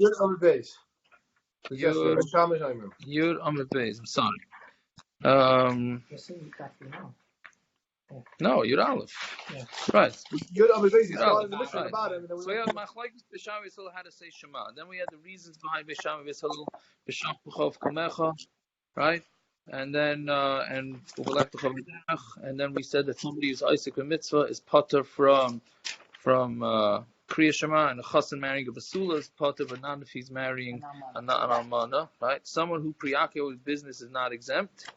Yud Amud Beis. Yud Amud Beis. I'm sorry. No, Yud Aleph. Yeah. Right. Yud Amud Beis. Right. So we have Machlokes B'Sham Yisrael how to say Shema. Then we had the reasons behind B'Sham Yisrael B'Sham B'Chov Kamecha. Right. And then and then we said that somebody who's Isaac and Mitzvah is potter from krias shema, and a chassan marrying a basula is potter, but not if he's marrying an almana, right? Someone who priyakio his business is not exempt,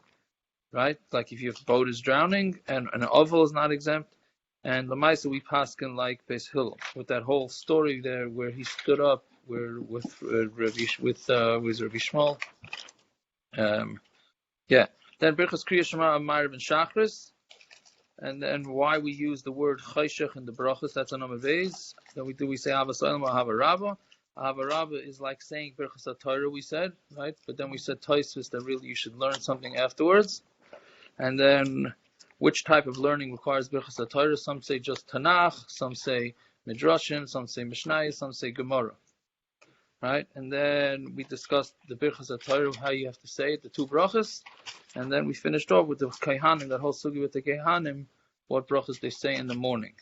right? Like if your boat is drowning, and an oval is not exempt, and the Lamaisa we paskin like Beis Hillel with that whole story there where he stood up with Rabbi Shmuel. Then birchas krias shema maariv and shachris, and then why we use the word chayshach in the brachas. That's on Amud. Then we say avasalim or havaraba. Havaraba is like saying birchas Torah. We said, right, but then we said taisvis that really you should learn something afterwards. And then which type of learning requires birchas Torah? Some say just Tanakh, some say midrashim, some say Mishnah, some say Gemara. Right, and then we discussed the birchas Torah, how you have to say it, the two brachas, and then we finished off with the kohanim, that whole sugi with the kohanim, what brachas they say in the morning.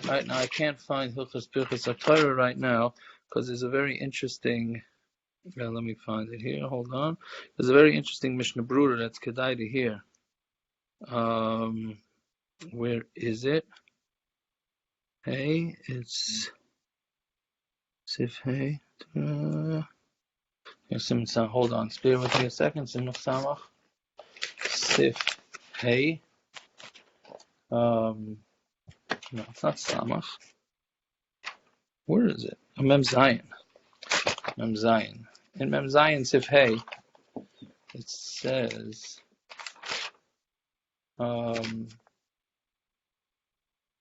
Right, now I can't find hilchas birchas Torah right now because there's a very interesting. Let me find it here. Hold on. There's a very interesting Mishna Bruder that's kedai to hear. Where is it? Hey, it's Sif Hey. Hold on, spare with me a second. Sif Hey. No, it's not Samach. Where is it? Mem Zayin. Mem Zayin. In Mem Zayin Sif Hey, it says.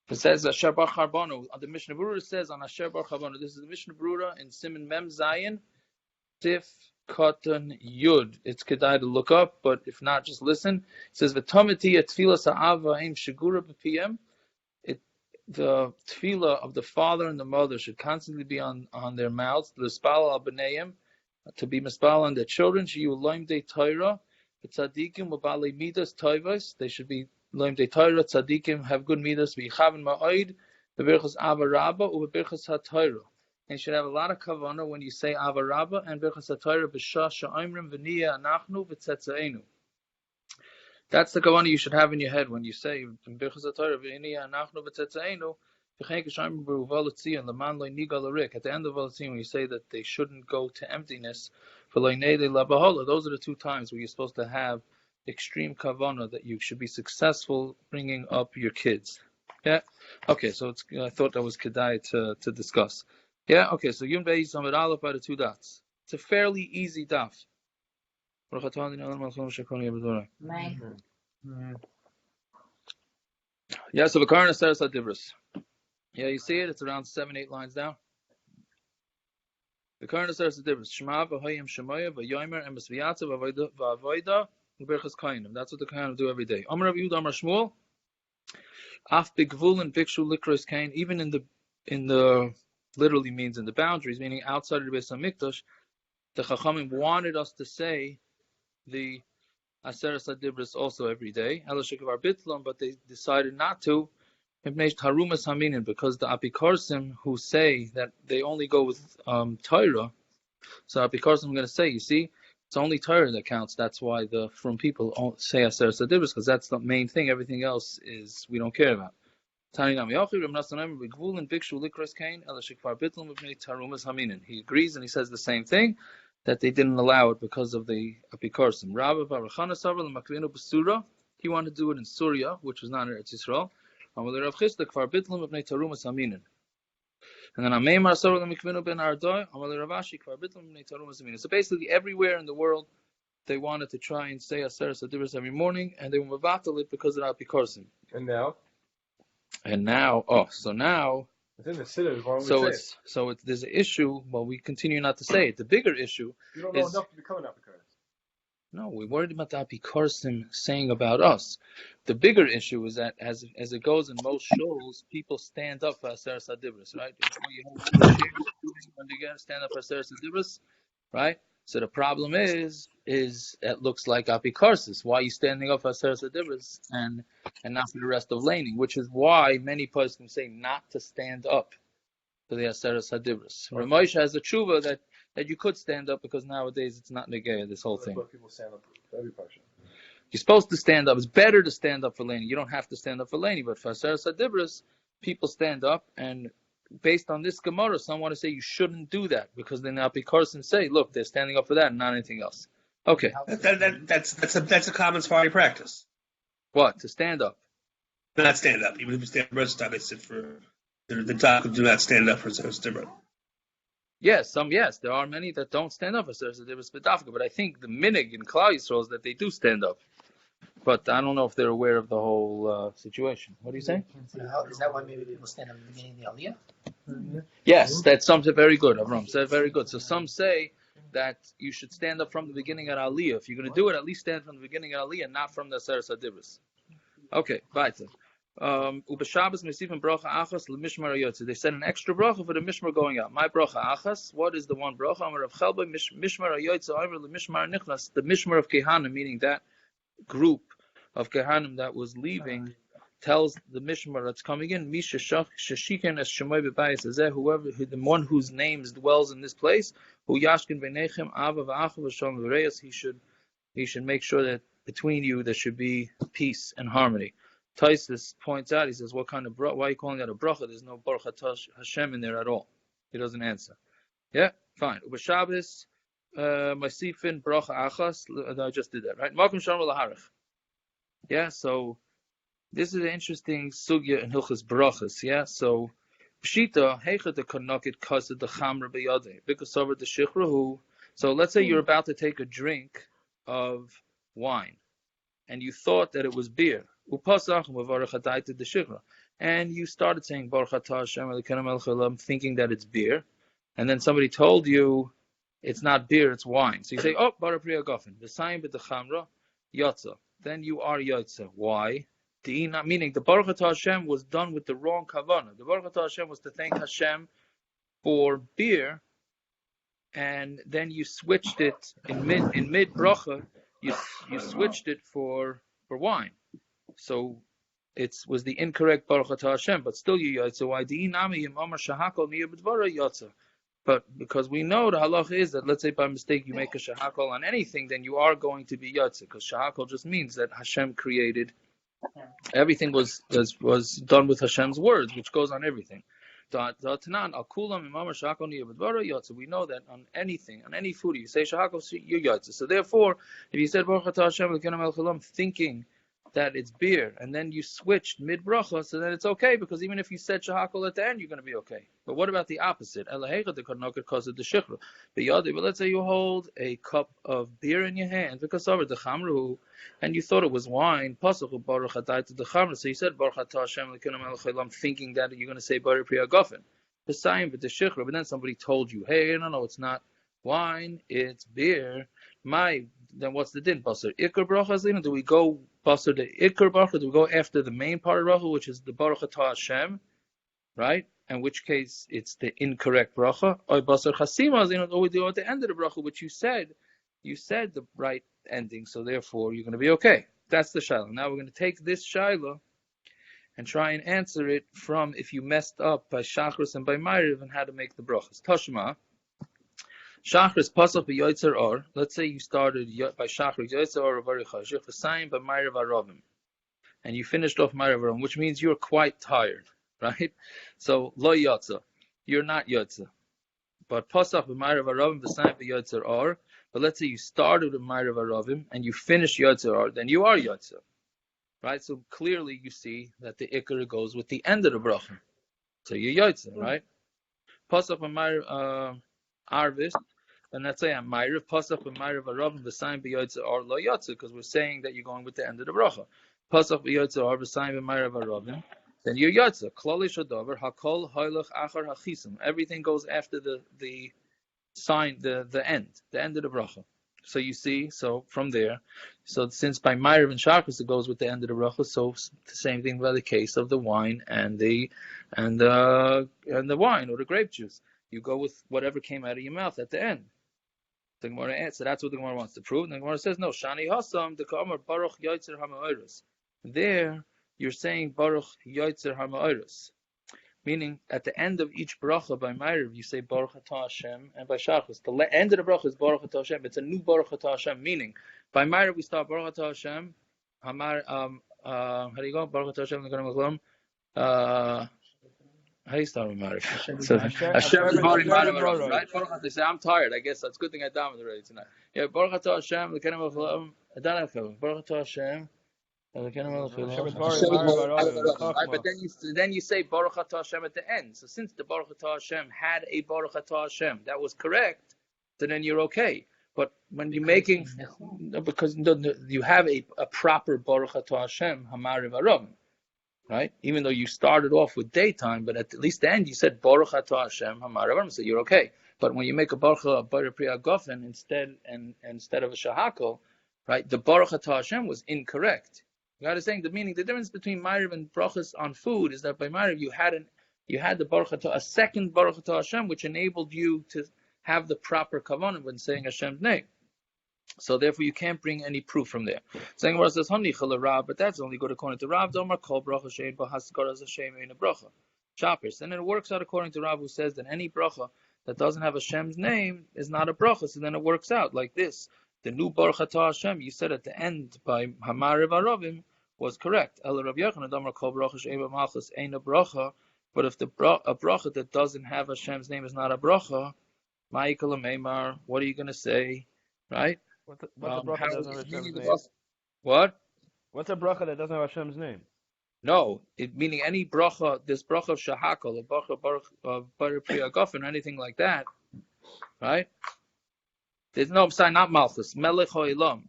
It says Asher Bar Charbanu. The Mishnah Berurah says on Asher Bar Charbanu. This is the Mishnah Berurah in Siman Mem Zayin, Sif Katan Yud. It's kedai to look up, but if not, just listen. It says V'tomiti et tefillah sa'ava im shegura b'piyem. The tefillah of the father and the mother should constantly be on their mouths. L'spal al b'neiim, to be mispal on their children. Sheyu loim de Torah, v'tzadikim v'balei midas toivos. They should be loim de Torah, tzadikim, have good midas, v'yichaven ma'oid, v'birchas avaraba, u'v'birchas ha-Torah. And you should have a lot of kavanah when you say avaraba and birchas ha-Torah, b'shah sha'omrim v'niyah anachnu v'tzetzaenu. That's the kavanah you should have in your head when you say birchas ha-Torah v'niyah anachnu v'tzetzaenu. At the end of Valatzion, when you say that they shouldn't go to emptiness, those are the two times where you're supposed to have extreme kavanah, that you should be successful bringing up your kids. Yeah? Okay, so I thought that was kedai to discuss. Yeah? Okay, so Yun Beis Amud Aleph by the two dots. It's a fairly easy daf. Yeah, so Vakarna says hadibros. Yeah, you see it? It's around 7-8 lines down. Vakarna says hadibros. Shema v'hoyim shemoya v'yomer emes viyatzah v'avoida birchas kohanim. That's what the kohanim do every day. Amar Rav Yehuda Amar Shmuel. Af bigvul and bikshu likros kain. Even in the literally means in the boundaries, meaning outside of the Beis Hamikdash, the chachamim wanted us to say the aseres hadibros also every day. Elashikavar bitlam, but they decided not to. Because the apikorsim who say that they only go with Torah, so apikorsim I'm going to say, you see, it's only Torah that counts. That's why the from people say aseres hadibros, because that's the main thing. Everything else is we don't care about. He agrees and he says the same thing, that they didn't allow it because of the apikorsim. He wanted to do it in Surya, which was not in Eretz Yisrael. And then so basically everywhere in the world they wanted to try and say aseres hadibros every morning, and they were mevatel it because of the apikorsim. And now, so now within the city, there's an issue. Well, we continue not to say it. The bigger issue you don't know enough to become an apikorsim. No, we're worried about the apikorsim saying about us. The bigger issue is that as it goes in most shows, people stand up for aseres hadibros, right? When you get stand up for aseres hadibros, right? So the problem is it looks like apikorsim. Why are you standing up for aseres hadibros and not for the rest of laning? Which is why many poskim say not to stand up for the aseres hadibros. Ramosha has a tshuva that you could stand up because nowadays it's not negaya, this whole thing. That's why people stand up for every parsha. You're supposed to stand up. It's better to stand up for laning. You don't have to stand up for laning, but for aseres hadibros, people stand up, and based on this Gemara, some want to say you shouldn't do that because then the apikorsim say, look, they're standing up for that and not anything else. Okay. That's a common Sephardi practice. What? To stand up? Not stand up. Even if you stand up, they sit for the top do not stand up for aseres hadibros. Yes, there are many that don't stand up for aseres hadibros b'dafka, but I think the minig in Klal Yisrael is that they do stand up. But I don't know if they're aware of the whole situation. What do you say? Is that why maybe people stand up at the beginning of the Aliyah? Yes, that's something very good, Avram said very good. So some say that you should stand up from the beginning at Aliyah. If you're going to do it, at least stand from the beginning at Aliyah, not from the aseres hadibros. Okay, weiter. Ubeshabas mesifim bracha achas lemishmar yotze. They said an extra bracha for the mishmar going out. My bracha achas. What is the one bracha? Amar of chelba mishmar yotze over lemishmar nichnas. The mishmar of kohanim, meaning that group of kohanim that was leaving, tells the mishmar that's coming in, Misha shashiken es shema bebayis azeh, whoever, the one whose name dwells in this place, who yashkin beinechem ava v'achav v'shalom v'reyas, he should make sure that between you there should be peace and harmony. Taisus points out, he says, what kind of bracha? Why are you calling that a bracha? There's no birchas Hashem in there at all. He doesn't answer. Yeah, fine. Ubashabis masifin bracha achas. I just did that, right? Malkum shalom laharich. Yeah, so this is an interesting sugya in Hilchas Brachas. Yeah, so pshita heicha the kanakit kased the chamra beyade because over the shichrahu. So let's say you're about to take a drink of wine, and you thought that it was beer. Upasach mevarach the shichra, and you started saying Baruch Atah Hashem Elokeinu melech haolam, thinking that it's beer, and then somebody told you it's not beer, it's wine. So you say, oh, Baruch Priya Gofen, v'sayim b'dechamra yotza. Then you are yotza. Why? Meaning the Baruch Atah Hashem was done with the wrong kavanah. The Baruch Atah Hashem was to thank Hashem for beer, and then you switched it in mid bracha. You switched it for wine. So it was the incorrect Baruch Atah Hashem, but still you yotza. Why? But because we know the halach is that, let's say by mistake you make a shahakol on anything, then you are going to be yotza, because shahakol just means that Hashem created everything, was done with Hashem's words, which goes on everything. We know that on anything, on any food, you say shahakol, you're yotza. So therefore, if you said Baruch Atah Hashem Elokeinu melech haolam, thinking that it's beer, and then you switched mid bracha, so then it's okay, because even if you said shahakol at the end, you're going to be okay. But what about the opposite? But let's say you hold a cup of beer in your hand, because over the chamru, and you thought it was wine. So you said Baruch Atah Hashem Elokeinu melech haolam, thinking that you're going to say Baruch Priya Gofen. But then somebody told you, hey, no, it's not wine, it's beer. Then what's the din? Basar ikar bracha. Do we go basar the ikar bracha? Do we go after the main part of bracha, which is the Baruch Atah Hashem, right? In which case it's the incorrect bracha. Or basar chasima. Or we do at the end of the bracha, which you said the right ending, so therefore you're going to be okay. That's the shaila. Now we're going to take this shaila and try and answer it from if you messed up by shachris and by maariv and how to make the brachas. Tashma. Shachris pasach b'yoytzer or. Let's say you started by shachris yoytzer or varicha shechasayim by maariv aravim, and you finished off maariv aravim, which means you're quite tired, right? So lo yotza, you're not yotza. But pasach b'maariv aravim v'sayim b'yoytzer or. But let's say you started with maariv aravim and you finish yoytzer or, then you are yotza, right? So clearly you see that the ikar goes with the end of the bracha, so you're yotza, right? Pasach b'maariv arvis. And let's say I'm maariv pasach and maariv aravim v'sayim b'yotzer or lo yotzer, because we're saying that you're going with the end of the bracha. Pasach b'yotzer or v'sayim b'maariv aravim, then you're yotzer. Klali shadavar hakol hamelech achar hachisim. Everything goes after the sign, the end of the bracha. So you see, so from there, so since by maariv and shachris it goes with the end of the bracha, so the same thing by the case of the wine and the wine or the grape juice. You go with whatever came out of your mouth at the end. The Gemara, so that's what the Gemara wants to prove. And the Gemara says, no, Shani Hasam, the Kamar Baruch Yoitzer HaMa'oros. There, you're saying Baruch Yoitzer HaMa'oros. Meaning, at the end of each bracha by maariv, you say Baruch Atah Hashem, and by shachris, the end of the bracha is Baruch Atah Hashem. It's a new Baruch Atah Hashem. Meaning, by maariv we start Baruch Atah Hashem. How do you go? Baruch Atah Hashem. How do you start with maariv? So Hashem is Bari Maariv, right? They say I'm tired. I guess that's a good thing I davened already tonight. Yeah, Baruch Atah Hashem. The Kenem of Baruch Atah Hashem. Right, but then you say Baruch Atah Hashem at the end. So since the Baruch Atah Hashem had a Baruch Atah Hashem that was correct, so then you're okay. But when you're making, because you have a proper Baruch Atah Hashem Hamaariv Aram, right? Even though you started off with daytime, but at least the end you said Baruch Atah Hashem Hamaariv Aram, so you're okay. But when you make a Baruch Priya Gofen instead of a Shahakal, right? The Baruch Atah Hashem was incorrect. God is saying the difference between maariv and brachas on food is that by maariv you had the Baruch Atah, a second Baruch Atah Hashem, which enabled you to have the proper kavanah when saying Hashem's name. So therefore you can't bring any proof from there. Saying Gemara says Hanichal Rav, but that's only good according to Rav. Domar Kol Bracha Shein B'Haskaras Hashem Ein Bracha. Shachris, and then it works out according to Rav, who says that any bracha that doesn't have Hashem's name is not a bracha. So then it works out like this. The new Baruch Atah Hashem you said at the end by Hamaariv Aravim was correct. El Rav Yochanan Damar Kol Bracha She'eva Malchus ain't a bracha. But if a bracha that doesn't have Hashem's name is not a bracha, Ma'ikal Meimar, what are you going to say, right? What's a bracha that doesn't have Hashem's name? What? What's a bracha that doesn't have Hashem's name? No, meaning any bracha, this bracha of shahakal, a bracha of Baruch Priya Gofen, or anything like that, right? There's no, sorry, not Malchus, Melech Ha'olam.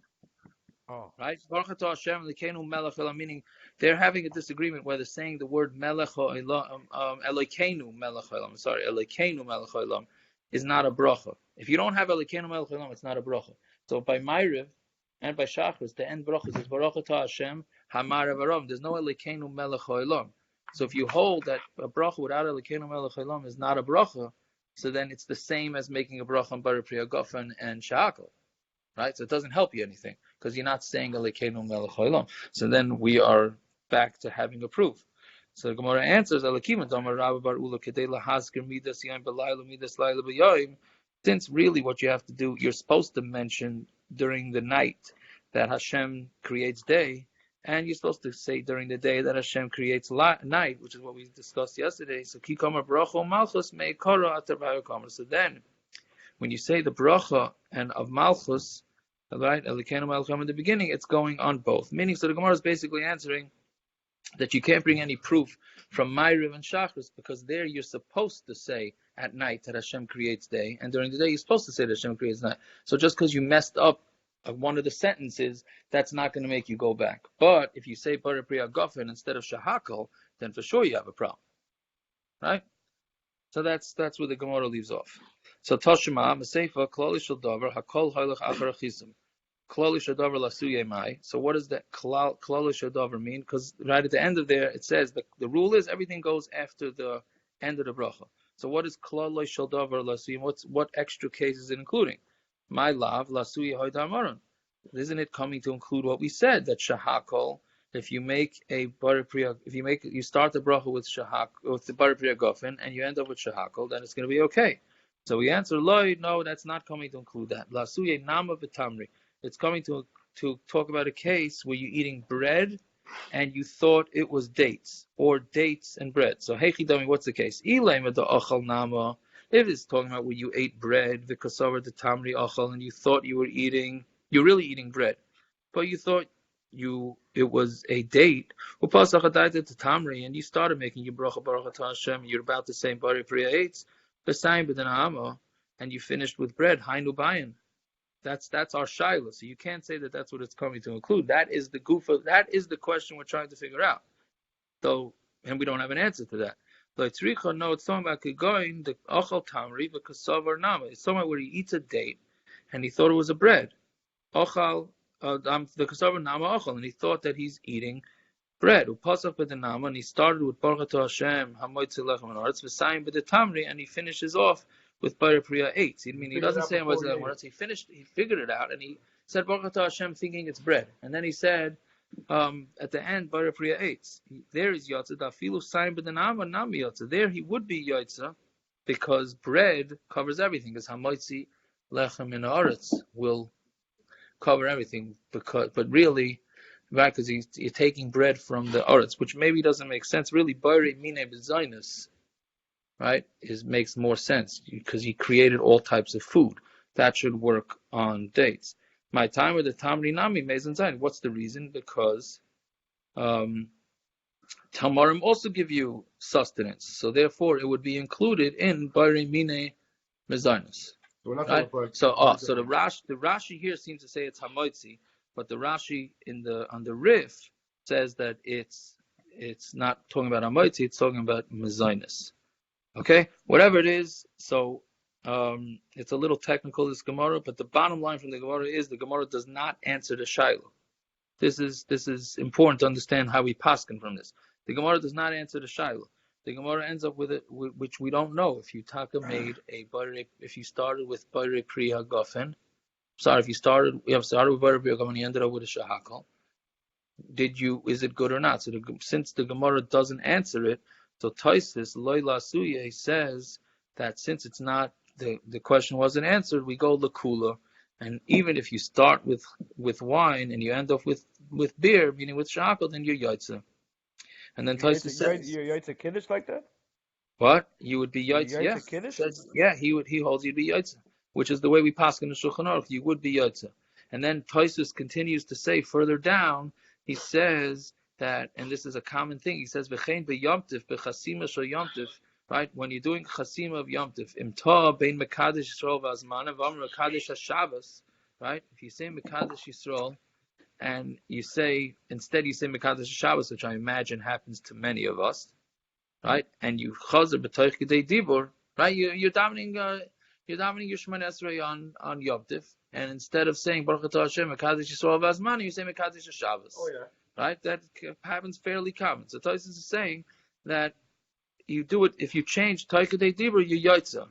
Oh. Right? Baruch Atah Hashem, Elokeinu Melech Ha'olam, meaning they're having a disagreement whether saying the word Melech Ha'olam, Elokeinu Melech Ha'olam, Elokeinu Melech Ha'olam is not a bracha. If you don't have Elokeinu Melech Ha'olam, it's not a bracha. So by maariv and by shachris, the end brachas is Baruch Atah Hashem, Hamaariv Aram. There's no Elokeinu Melech Ha'olam. So if you hold that a bracha without Elokeinu Melech Ha'olam is not a bracha, so then it's the same as making a bracha on Baruch Priya Gofen and Shahakal, right? So it doesn't help you anything because you're not saying Elokeinu Melech Ha'olam. So then we are back to having a proof. So the Gemara answers, since really what you have to do, you're supposed to mention during the night that Hashem creates day, and you're supposed to say during the day that Hashem creates night, which is what we discussed yesterday. So Kikomer Bracha Malchus May Kora Atar Vayokomer. So then, when you say the bracha and of Malchus, right, Elokeinu Melech Ha'olam in the beginning, it's going on both. Meaning, so the Gemara is basically answering that you can't bring any proof from maariv and shachris because there you're supposed to say at night that Hashem creates day, and during the day you're supposed to say that Hashem creates night. So just because you messed up one of the sentences, that's not going to make you go back. But if you say Baruch Priya Gofen instead of Shahakal, then for sure you have a problem, right? So that's where the Gemara leaves off. So Toshima Maseifa Klali Shel Davar Hakol Hamelech Achar Chisim Klali Shel Davar Lasuye Mai. So what does that Klali Shel Davar mean? Because right at the end of there it says the rule is everything goes after the end of the bracha. So what is Klali Shel Davar Lasuye? What extra cases is including? My love, Lasuye Hoydamaron. Isn't it coming to include what we said that Shahakol? If you make a Baruch Priya, you start the bracha with the Baruch Priya Gofen and you end up with Shahakol, then it's going to be okay. So we answer, no, that's not coming to include that. Lasuye Nama V'Tamri. It's coming to talk about a case where you're eating bread and you thought it was dates or dates and bread. So Heichidami, what's the case? Ilema the Achal Nama. If it's talking about where you ate bread, the kasavar the tamri achal, and you thought you're really eating bread, but you thought it was a date. And you started making your bracha Baruch Atah Hashem. You're about to say Baruch Priya Eitz, b'sayim b'denahama, and you finished with bread. Hainu bayin. That's our shaila. So you can't say that that's what it's coming to include. That is the gufa. That is the question we're trying to figure out. So, and we don't have an answer to that. No, it's talking about the achal tamri v'kasavar nama. It's talking about where he eats a date and he thought it was a bread. ochal the kasav nama ochal, and he thought that he's eating bread. Upasach b'denama, and he started with Baruch Atah Hashem hamoitzi lechem haaretz v'sayim b'detamri, and he finishes off with Bayra Priya 8. I mean, he doesn't say hamoitzi lechem haaretz. He figured it out, and he said Baruch Atah Hashem, thinking it's bread, and then he said at the end Bayra Priya 8. There is yotza dafilu sayim b'denama nami yotza. There he would be yotza because bread covers everything. Because hamoitzi lechem haaretz will cover everything, but really. Right, because you're taking bread from the aretz, which maybe doesn't make sense. Really, Bayre Mine B'Zainus, right, makes more sense because he created all types of food. That should work on dates. My time with the Tamri Nami Mezon Zayin. What's the reason? Because Tamarim also give you sustenance, so therefore it would be included in Bayre Mine B'Zainus. Right? So the Rashi here seems to say it's Hamoitzi. But the Rashi on the Rif says that it's not talking about Amoitzi, it's talking about Mezainis. Okay? Whatever it is, so it's a little technical, this Gemara, but the bottom line from the Gemara is the Gemara does not answer the Shiloh. This is important to understand how we paskin from this. The Gemara does not answer the Shiloh. The Gemara ends up with it, which we don't know. If you if you started with Bayre Priya Gofen, sorry, if you started with Bayre Priya Gofen and you ended up with a hakel, is it good or not? So since the Gemara doesn't answer it, so Taisis Loila Suye says that since it's not the question wasn't answered, we go lakula, and even if you start with wine and you end up with beer, meaning with hakel, then you're yaitza. And then Taisis says you're yaitza kiddush like that. What? You would be yaitza? Yeah, he holds you'd be yaitza, which is the way we pass in the Shulchan Aruch. You would be yaitza. And then Taisus continues to say further down, he says that, and this is a common thing, he says, V'chein b'yomtiv, b'chasima shel yomtiv, right? When you're doing chasima of yomtiv, imta bein mekadesh Yisrael v'azmana, v'amr mekadesh ha-Shabbos, right? If you say mekadesh Yisrael, and instead you say mekadesh ha-Shabbos, which I imagine happens to many of us, right? And you chazer b'toich k'dei dibur, right? You're davening your shemona esrei on yomtiv, and instead of saying Baruch Atah Hashem hakadosh Yisrael v'azmana, you say hakadosh Shabbos. Oh yeah. Right? That happens fairly common. So Taisus is saying that you do it if you change Taikadei Dibur, you yaitza,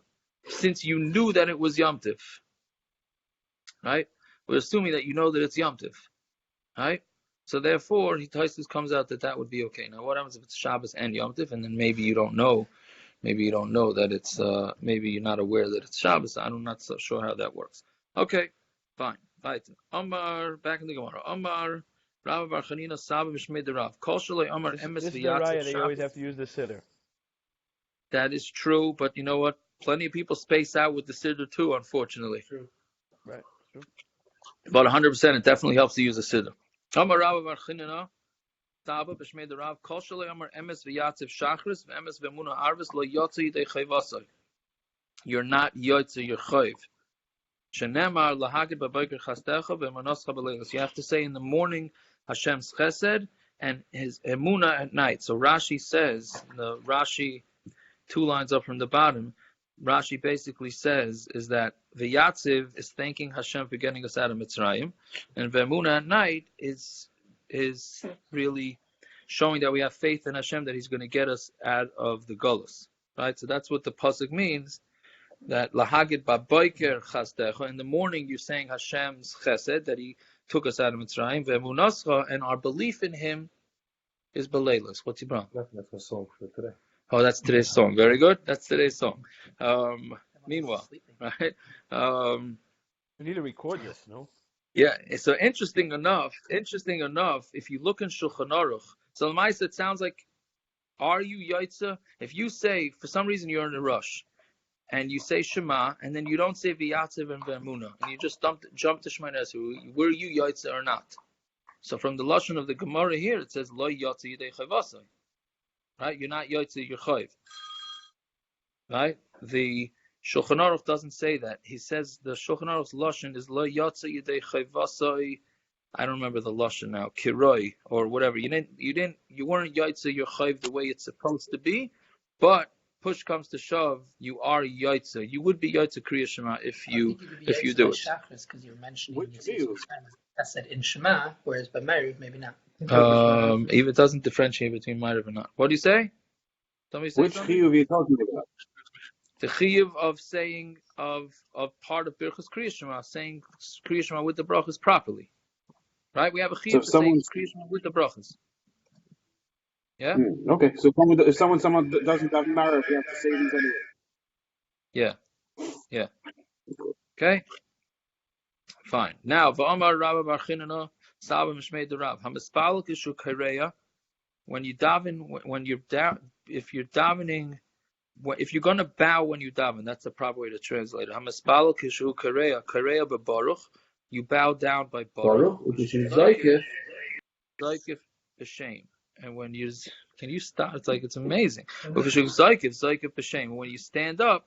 since you knew that it was yomtiv. Right? We're assuming that you know that it's yomtiv. Right? So therefore, Taisus comes out that would be okay. Now, what happens if it's Shabbos and yomtiv, and then maybe you don't know that it's maybe you're not aware that it's Shabbos. I'm not so sure how that works. Okay, fine. Right. Amar, back in the Gemara. Amar, Rav Bar Chanina Saba B'Shmei Derav. Kol Shalei Amar Emes V'Yatzav Shabbos. They always have to use the siddur. That is true, but you know what? Plenty of people space out with the siddur too, unfortunately. True. Right. True. But 100%, it definitely helps to use the siddur. Amar Rav Bar Chanina Saba B'Shmei Derav. Kol Shalei Amar Emes V'Yatzav shachris v'Emes Ve'emuna arvis lo yotza yidei chayvasai. You're not yotza, you're chayv. You have to say in the morning Hashem's chesed and his emuna at night. So Rashi says, the Rashi 2 lines up from the bottom, Rashi basically says is that V'yatziv is thanking Hashem for getting us out of Mitzrayim, and Ve'emuna at night is really showing that we have faith in Hashem that He's going to get us out of the Golus. Right? So that's what the pasuk means. That lahagid ba'boiker chasdecha, in the morning you're saying Hashem's chesed, that He took us out of Mitzrayim, ve'emunascha, and our belief in Him is beleilos. What's he brought? That's my song for today. Oh, that's today's song. Very good. That's today's song. Meanwhile, right? We need to record this, no? Yeah. So interesting enough, if you look in Shulchan Aruch, so Lamaisa, it sounds like, are you yaitza? If you say for some reason you're in a rush, and you say shema, and then you don't say v'yatziv and ve'emuna, and you just jump to shemona esrei, were you yaitza or not? So from the lashon of the Gemara here, it says lo yatza yidei chayvasai. Right? You're not yaitza, you're chayv. Right? The Shulchan Aruch doesn't say that. He says the Shulchan Aruch's lashon is lo yatza yidei chayvasai. I don't remember the lashon now. Kiroi or whatever. You weren't yaitza, you're chayv the way it's supposed to be, but push comes to shove, you are Yotzei. You would be Yotzei krias shema if you do it. Shachris, because you're mentioning that's said in shema, whereas by maariv maybe not. Even it doesn't differentiate between maariv or not. What do you say? Somebody say Which something? chiyuv are you talking about? The chiyuv of saying of part of birchas krias shema, saying krias shema with the brachas properly, right? We have a chiyuv saying krias shema with the brachas. Yeah. Okay, so if someone doesn't have maariv, you have to say these anyway. Yeah. Okay. Fine. Now, Va'amar Rabba Bar Chinana Saba Mishmei the Rav Hamispal Kishu Kareya. When you daven, if you're davening, if you're going to bow when you daven, that's the proper way to translate it. Hamispal Kishu Kareya Baruch. You bow down by Baruch, which is Zaykif b'shem. And when can you stop? It's like it's amazing. But Zaykif b'shem. When you stand up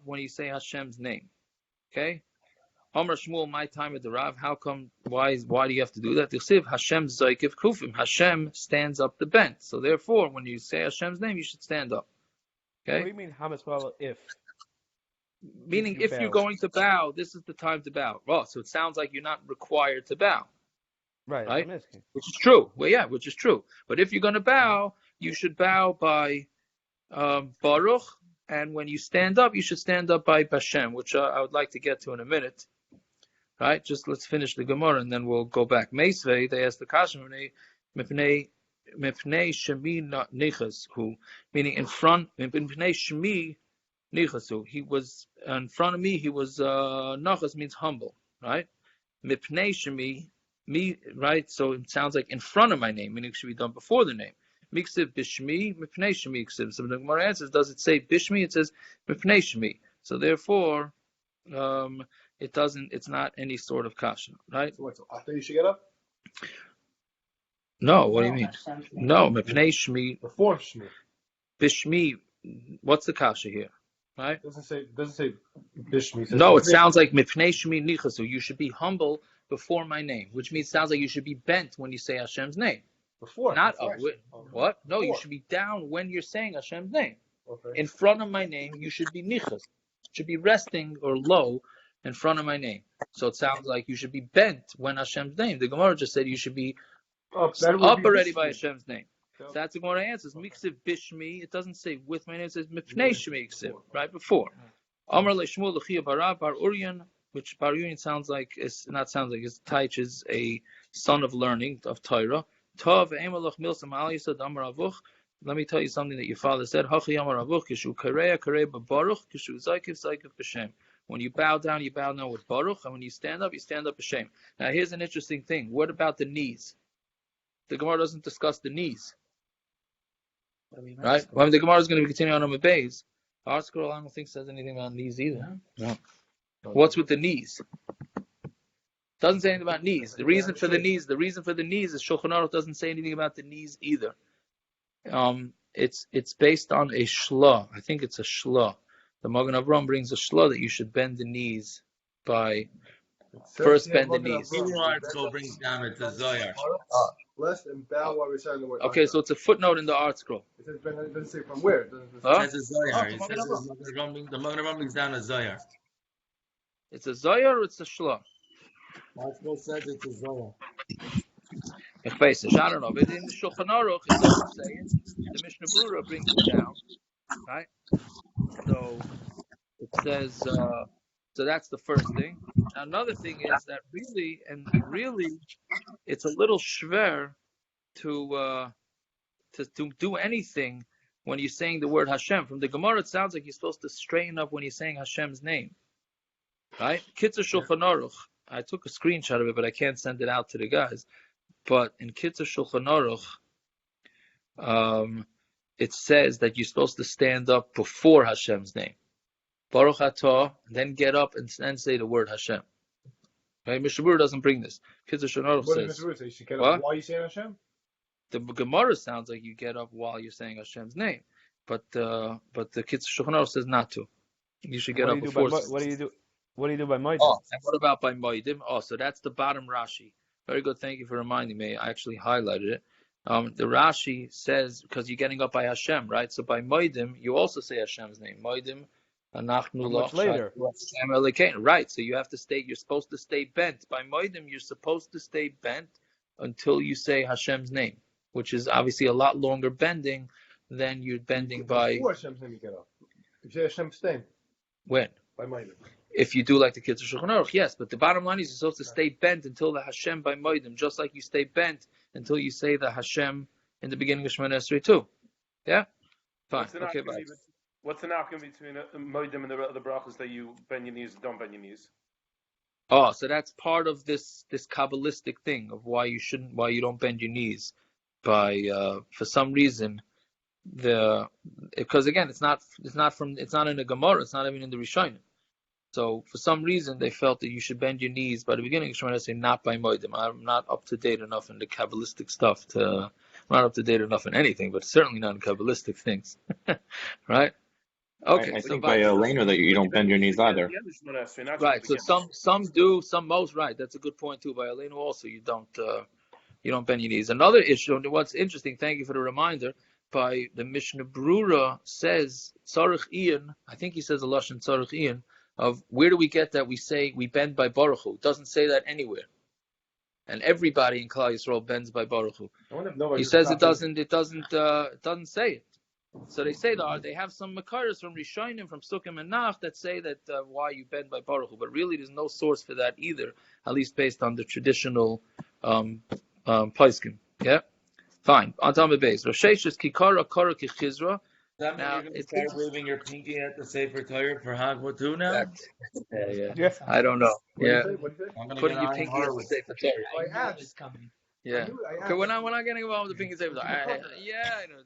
when you say Hashem's name. Okay. Amar Shmuel, my time at the Rav. How come? Why do you have to do that? Hashem Zaykif Kufim. Hashem stands up the bent. So therefore, when you say Hashem's name, you should stand up. Okay. What do you mean Hamispal if? Meaning, if you're going to bow, this is the time to bow. Oh, so it sounds like you're not required to bow. Right? Which is true. Well, yeah, which is true. But if you're going to bow, you should bow by Baruch. And when you stand up, you should stand up by Bashem, which I would like to get to in a minute. Right? Just let's finish the Gemara and then we'll go back. Meisvei, they asked the Kashim, Mipnei Shemi Nichas, who, meaning in front, Mipnei Shemi Nichasu. He was in front of me, he was Nachas means humble, right? Mipnei Shemi, me, right? So it sounds like in front of my name, meaning it should be done before the name. Miksiv bishmi, mipnei shemi ksiv. So the Gemara answers, does it say bishmi? It says mipnei shemi. So therefore, it doesn't. It's not any sort of kasha, right? So after you should get up? No. What do you mean? No, mipnei shemi. Before shmi. Bishmi. What's the kasha here? Right? It doesn't say bishmi. No, it sounds like mipnei shemi nichasu. You should be humble before my name, which means it sounds like you should be bent when you say Hashem's name. Before. Not what? No, you should be down when you're saying Hashem's name. Okay. In front of my name, you should be nichas. Should be resting or low in front of my name. So it sounds like you should be bent when Hashem's name. The Gemara just said you should be up already by Hashem's name. So that's the Gemara answers. Miksiv bishmi. It doesn't say with my name. It says mipnei shmi ksiv. Right before. Amar leishmul lechia barav bar uryan, which bar uryan sounds like is Taich is a son of learning of Torah. Let me tell you something that your father said. When you bow down with Baruch, and when you stand up b'shem. Now here's an interesting thing. What about the knees? The Gemara doesn't discuss the knees. Right? Well, the Gemara is going to be continuing on Beis. Our scroll, I don't think says anything about knees either. No. What's with the knees? Doesn't say anything about knees. The reason for the knees is Shulchan Aruch doesn't say anything about the knees either. It's based on a shla. I think it's a shla. The Magen Avraham brings a shla that you should bend the knees by first bend the knees. Article brings down it's a Zohar. Bless and bow while we're saying the word. Okay, so it's a footnote in the art scroll. It doesn't say from where. It says a Zohar. It says the Magen Avraham brings down a Zohar. It's a Zohar or it's a shla? Article says it's a Zohar. I don't know, but in the Shulchan Aruch it doesn't say it. The Mishnah Berurah brings it down, right? So it says. So that's the first thing. Another thing is that really, it's a little schwer to do anything when you're saying the word Hashem. From the Gemara, it sounds like you're supposed to straighten up when you're saying Hashem's name, right? Kitzur Shulchan Aruch. I took a screenshot of it, but I can't send it out to the guys. But in Kitzur Shulchan Aruch, it says that you're supposed to stand up before Hashem's name. Baruch Atah, then get up and say the word Hashem. Right? Mishnah Berurah doesn't bring this. Kitzur Shulchan Aruch says. What does you should get up while you saying Hashem? The Gemara sounds like you get up while you're saying Hashem's name, but the Kitzur Shulchan Aruch says not to. You should get up before. What do you do? What do you do by Moedim? Oh, and what about by Moedim? Oh, so that's the bottom Rashi. Very good. Thank you for reminding me. I actually highlighted it. The Rashi says, because you're getting up by Hashem, right? So by Moedim, you also say Hashem's name. Moedim, Anachnu Much later. Right, so you have to stay, you're supposed to stay bent. By Moedim, you're supposed to stay bent until you say Hashem's name, which is obviously a lot longer bending than you're bending by... Before Hashem's name you get up. You say Hashem's name. When? By Moedim. If you do like the kids of Shulchan Aruch, yes, but the bottom line is you're supposed to stay bent until the Hashem by Moedim, just like you stay bent until you say the Hashem in the beginning of Shemona Esrei too. Yeah? Fine. Okay, bye. What's the knocking between Moedim and the brachas that you bend your knees and don't bend your knees? Oh, so that's part of this Kabbalistic thing of why you don't bend your knees by for some reason because again it's not in the Gemara, it's not even in the Rishonim. So for some reason they felt that you should bend your knees by the beginning of Shemona Esrei, not by Moedim. I'm not up to date enough in the Kabbalistic stuff I'm not up to date enough in anything, but certainly not in Kabbalistic things. Right? Okay. I think by Elena that you don't bend your knees either. Right. So some do, some most. Right. That's a good point too. By Elena also, you don't bend your knees. Another issue, and what's interesting, thank you for the reminder, by the Mishna Brura says Tzarich Ian, I think he says a lashon Tzarich Ian, of where do we get that we say we bend by Baruch Hu? It doesn't say that anywhere. And everybody in Klal Yisrael bends by Baruch Hu. He says it doesn't say it. So they say they have some makaros from Rishonim, from Sukkim and Nach that say that why you bend by Baruch Hu, but really there's no source for that either, at least based on the traditional poskim. Yeah, fine. On Talmud base, Rosheshes kikara kara kichizra. Now it's start waving your pinky at the Sefer Torah for Hagma too now. Yeah. I don't know. Yeah, putting your pinky at the Sefer Torah. Is coming. Yeah. Okay, we're not getting involved with the pinky Sefer Torah. Yeah, I know.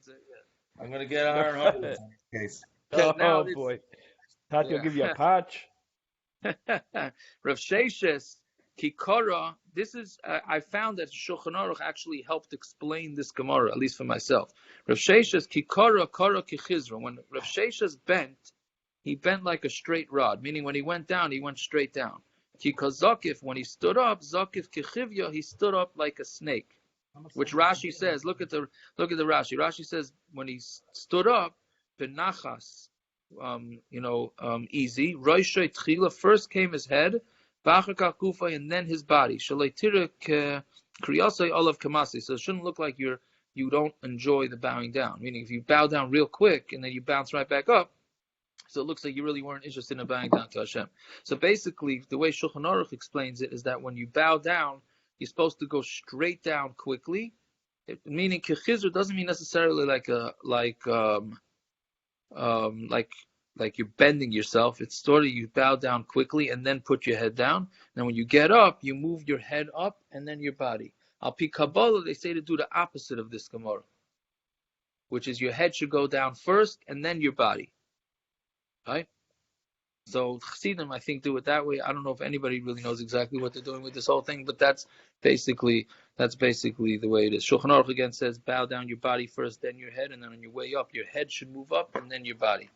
I'm going to get iron hard in this case. Oh boy. Tati will give you a patch. Rav Sheshes Kikara, this is, I found that Shulchan Aruch actually helped explain this Gemara, at least for myself. Rav Sheshes Kikara Kara Kichizra. When Rav Sheshes bent, he bent like a straight rod, meaning when he went down, he went straight down. Because Zakif, when he stood up, Zakif Kichivya, he stood up like a snake. Which Rashi says, look at the Rashi. Rashi says when he stood up, benachas, easy. Roishay tchila, first came his head, b'achar kufa, and then his body. Shaleitira krias olav kamasi. So it shouldn't look like you don't enjoy the bowing down. Meaning if you bow down real quick and then you bounce right back up, so it looks like you really weren't interested in bowing down to Hashem. So basically, the way Shulchan Aruch explains it is that when you bow down, you're supposed to go straight down quickly. Meaning kechizur doesn't mean necessarily like you're bending yourself. It's sort of you bow down quickly and then put your head down. Then when you get up, you move your head up and then your body. Al pi Kabbalah, they say to do the opposite of this Gemara, which is your head should go down first and then your body. Right? So Chassidim, I think, do it that way. I don't know if anybody really knows exactly what they're doing with this whole thing, but that's basically the way it is. Shulchan Aruch again says, bow down your body first, then your head, and then on your way up, your head should move up, and then your body.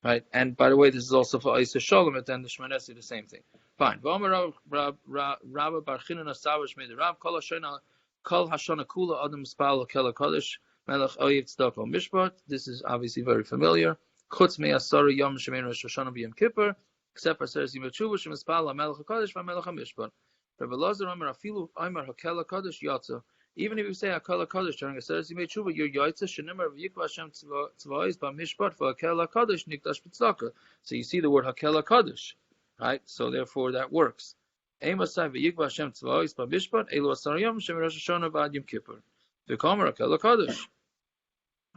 Right? And by the way, this is also for aseres shalom, and the Shemona Esrei, the same thing. Fine. Ve'amar Rabba bar Chinana Savash made the Rab kol hashana kula adam spal hakel hakadosh melech oyev tzedakah mishpat. This is obviously very familiar. Chutz me'asara yom shemein Rosh Hashanah v'yom Kippur, except for aseres yom tshuva shemispal hamelech hakadosh v'hamelech hamishpat. Rabbi Lazar Amar afilu Amar hakel hakadosh yatsa. Even if you say hakel hakadosh during aseres yom tshuva, your yatsa shenimar v'yikva Hashem tzva'is b'mishpat for hakel hakadosh nikdash b'tzedakah. So you see the word hakel hakadosh, right? So therefore that works. Emasai v'yikva Hashem tzva'is b'mishpat elu asara yom shemein Rosh Hashanah v'ad yom Kippur. V'kamer hakel hakadosh.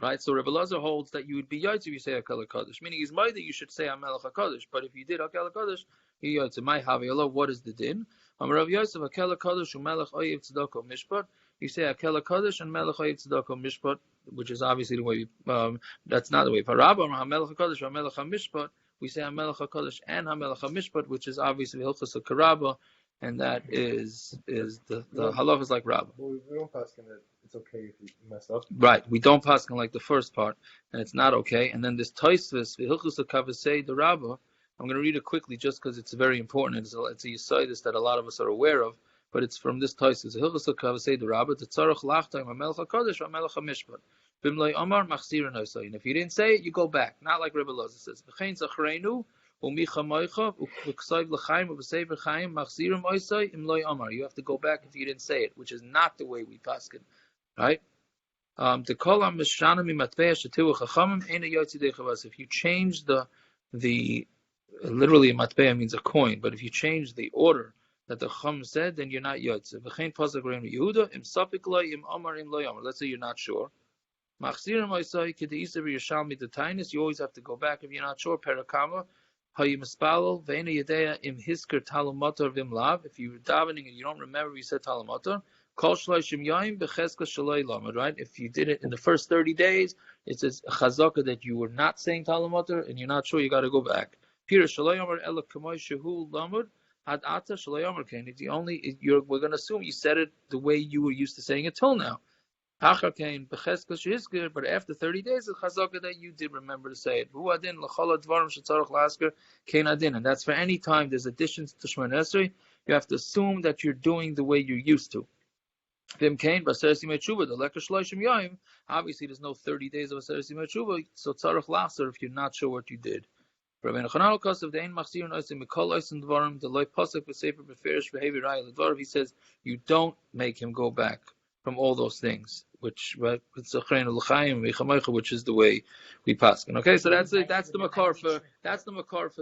Right, so Rebbe Lazar holds that you would be yaitz if you say hakel hakadosh, meaning he's made that you should say hamelech hakadosh. But if you did hakel hakadosh, you yaitz. My havayala, what is the din? Amarav Yosef hakel hakadosh umelech oyev tzedakah mishpat. You say hakel hakadosh and melech oyev tzedakah mishpat, which is obviously the way. That's not the way. Parabba hamelech hakadosh hamelech hamishpat. We say hamelech hakadosh and hamelech hamishpat, which is obviously hilchos karabba, and that is the halach is like Rabbah. We don't pass on it. It's okay if you mess up. Right, we don't pass on like the first part, and it's not okay. And then this Tosfos v'hilchus hakavasei the Rabbah. I'm going to read it quickly just because it's very important. It's a yesodis that a lot of us are aware of. but it's from this Taisus. Hilchos Kavasei the Rabbah, the Tzarech Lachtaim, Hamelech hakodosh, Hamelech hamishpat. Bimlei Omar Machzir Nosai. And if you didn't say it, you go back. Not like Rebbe Loza says. V'chein Zachrenu u'micha moicha u'ksayv l'chaim u'v'sever chaim Machzirim Osai imlei Omar. You have to go back if you didn't say it, which is not the way we paskin, right? The kolam mishanim imatveya shetiu chachamim ena yotzidei chavas. If you change the literally a matveya means a coin, but if you change the order that the chacham said, then you're not yotze. V'chein pasuk Rebbe Yehuda im safik lo im Omar im lo Omar. Let's say you're not sure. You always have to go back if you're not sure. Perakama, if you're davening and you don't remember you said talamotar, right? If you did it in the first 30 days, it says chazaka that you were not saying talamotar and you're not sure, you got to go back. We're going to assume you said it the way you were used to saying it till now. But after 30 days, it's chazaka that you did remember to say it. And that's for any time there's additions to shemona esrei, you have to assume that you're doing the way you're used to. Obviously, there's no 30 days of aseres yimei, so tzarech laser if you're not sure what you did. He says you don't make him go back from all those things, which is the way we pass. Okay, so that's the makar for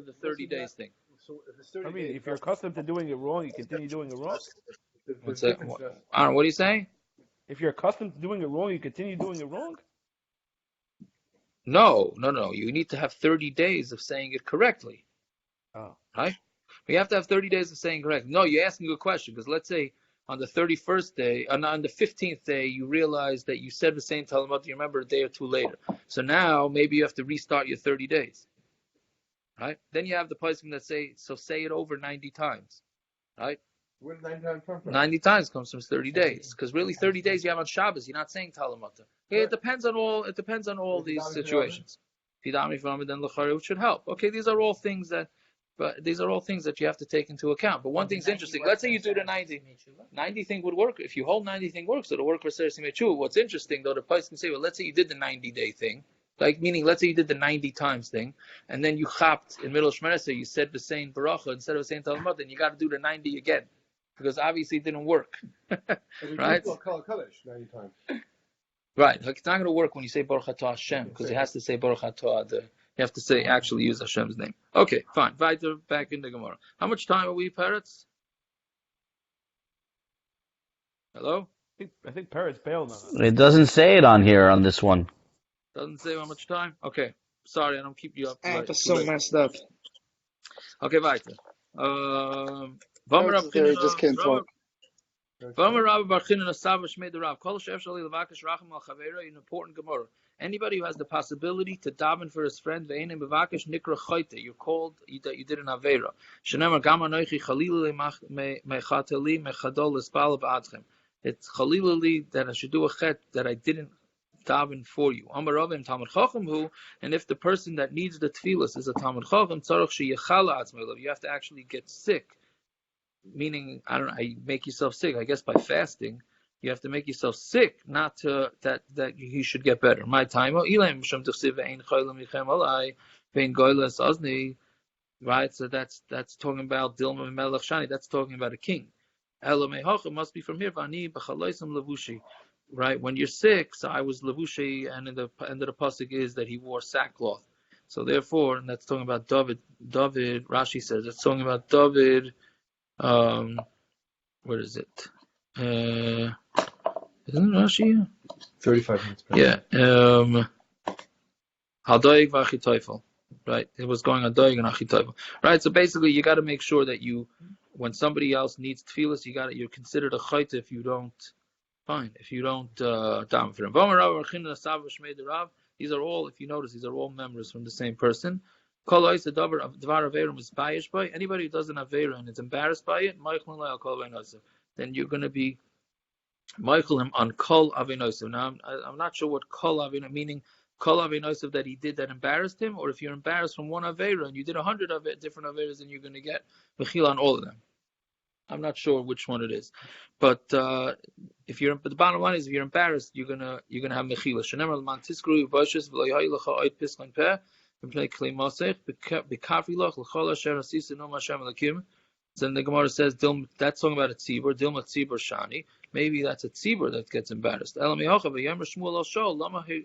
the 30 days thing. So if you're accustomed to doing it wrong, you continue doing it wrong. What's that? Aaron, what do you say? If you're accustomed to doing it wrong, you continue doing it wrong. No. You need to have 30 days of saying it correctly. Oh, right. You have to have 30 days of saying correctly. No, you're asking a question because let's say on the 31st day, on the 15th day, you realize that you said the same Talmud, you remember a day or two later. So now maybe you have to restart your 30 days. Right? Then you have the person that say it over 90 times. Right? Where did 90 times come from? 90 times comes from 30 days. Because really 30 days you have on Shabbos, you're not saying Talmud. Okay, it depends on all these situations. If you daven from it, then it should help. Okay, these are all things that you have to take into account. But one thing's interesting. Let's say you do the 90 thing would work. If you hold 90 thing works, it'll work for aseres yimei. What's interesting though, the person can say, well, let's say you did the 90-day thing, meaning let's say you did the 90 times thing, and then you chapped in middle of shemona, so you said the same Bracha instead of saying Talmud, then you got to do the 90 again, because obviously it didn't work. Right? Hakadosh 90 times. Right. Like it's not going to work when you say Baruch Atah Hashem, because it has to say Baruch Atah. You have to say actually use Hashem's name. Okay, fine. Weiter, back in the Gemara. How much time are we, parrots? Hello? I think parrots bailed on us. It doesn't say it on here on this one. Doesn't say how much time? Okay. Sorry, I don't keep you up. That's so messed up. Okay, weiter. They just can't talk. An important Gemara. Anybody who has the possibility to daven for his friend, you're called that you did an aveira. It's chalilali that I should do a chet that I didn't daven for you. And if the person that needs the tefillas is a Talmud Chacham, you have to actually get sick. Meaning, I don't know, you make yourself sick. I guess by fasting, you have to make yourself sick, not to that he should get better. My time, right? So that's talking about Dilma Melech Shani. That's talking about a king. Must be from here. Right? When you're sick, so I was levushi, and in the end of the pasuk is that he wore sackcloth. So therefore, and that's talking about David. Rashi says it's talking about David. What is it? Isn't Rashi here? 35 minutes. Yeah. Hadoig v'achitoifel. Right. It was going on doig and achitoifel. Right. So basically, you got to make sure that when somebody else needs tefillas, you're considered a chayta if you don't. Fine. If you don't daven for them. These are all, if you notice, these are all members from the same person. Anybody who does an aveira and is embarrassed by it, then you're going to be Michael him on kol avinosav. Now I'm not sure what kol avinosav meaning. Kol avinosav that he did that embarrassed him, or if you're embarrassed from one aveira and you did 100 different aveiras, then you're going to get mechila on all of them. I'm not sure which one it is, but if you're, but the bottom line is, if you're embarrassed, you're gonna have mechila. Shenemar l'man tiskru v'ashes v'loyhay l'cha oit piskan peh v'pnei kli masech b'kafi lach l'chol asher asisa nom Hashem Elokim. So then the Gemara says, that's talking about a tzibur, dilma tzibur shani. Maybe that's a tzibur that gets embarrassed. Elam yehocha v'yomer Shmuel al shol lama hir